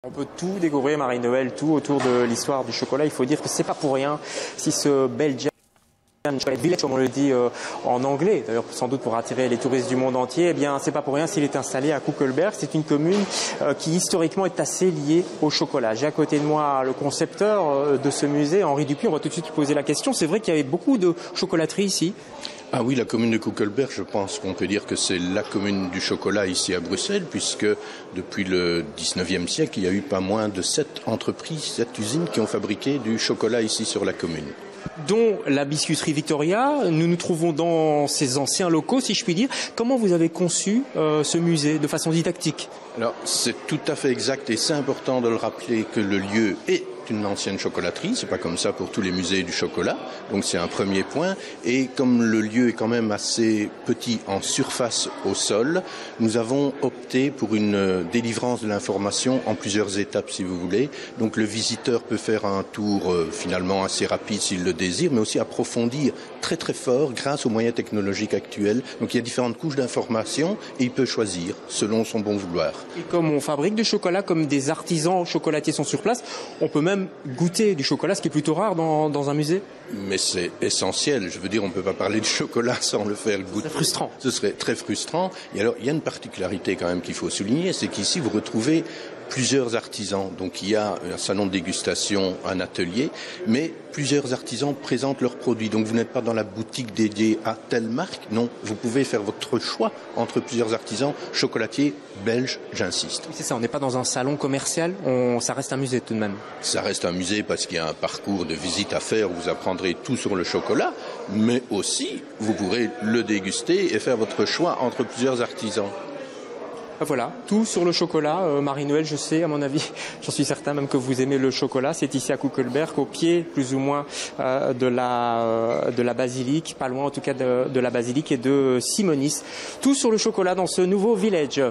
On peut tout découvrir, Marie-Noël, tout autour de l'histoire du chocolat. Il faut dire que c'est pas pour rien si ce Belgian Chocolate Village, comme on le dit en anglais, d'ailleurs sans doute pour attirer les touristes du monde entier, eh bien c'est pas pour rien s'il est installé à Koekelberg. C'est une commune qui historiquement est assez liée au chocolat. J'ai à côté de moi le concepteur de ce musée, Henri Dupuis. On va tout de suite lui poser la question. C'est vrai qu'il y avait beaucoup de chocolateries ici. Ah oui, la commune de Koekelberg, je pense qu'on peut dire que c'est la commune du chocolat ici à Bruxelles, puisque depuis le 19e siècle, il y a eu pas moins de 7 entreprises, 7 usines qui ont fabriqué du chocolat ici sur la commune. Dont la biscuiterie Victoria. Nous nous trouvons dans ces anciens locaux, si je puis dire. Comment vous avez conçu ce musée de façon didactique? Alors, c'est tout à fait exact et c'est important de le rappeler que le lieu est une ancienne chocolaterie, c'est pas comme ça pour tous les musées du chocolat, donc c'est un premier point. Et comme le lieu est quand même assez petit en surface au sol, nous avons opté pour une délivrance de l'information en plusieurs étapes, si vous voulez. Donc le visiteur peut faire un tour finalement assez rapide s'il le désire, mais aussi approfondir très très fort grâce aux moyens technologiques actuels. Donc il y a différentes couches d'informations et il peut choisir selon son bon vouloir. Et comme on fabrique du chocolat, comme des artisans chocolatiers sont sur place, on peut même goûter du chocolat, ce qui est plutôt rare dans un musée. Mais c'est essentiel. Je veux dire, on ne peut pas parler de chocolat sans le faire goûter. C'est frustrant. Ce serait très frustrant. Et alors, il y a une particularité quand même qu'il faut souligner, c'est qu'ici, vous retrouvez plusieurs artisans. Donc, il y a un salon de dégustation, un atelier, mais plusieurs artisans présentent leurs produits. Donc, vous n'êtes pas dans la boutique dédiée à telle marque. Non, vous pouvez faire votre choix entre plusieurs artisans chocolatiers belges, j'insiste. Oui, c'est ça, on n'est pas dans un salon commercial, ça reste un musée tout de même. Ça reste un musée parce qu'il y a un parcours de visite à faire où vous apprendrez tout sur le chocolat, mais aussi, vous pourrez le déguster et faire votre choix entre plusieurs artisans. Voilà, tout sur le chocolat. Marie-Noël, je sais, à mon avis, j'en suis certain même que vous aimez le chocolat. C'est ici à Koekelberg, au pied plus ou moins de la basilique, pas loin en tout cas de la basilique et de Simonis. Tout sur le chocolat dans ce nouveau village.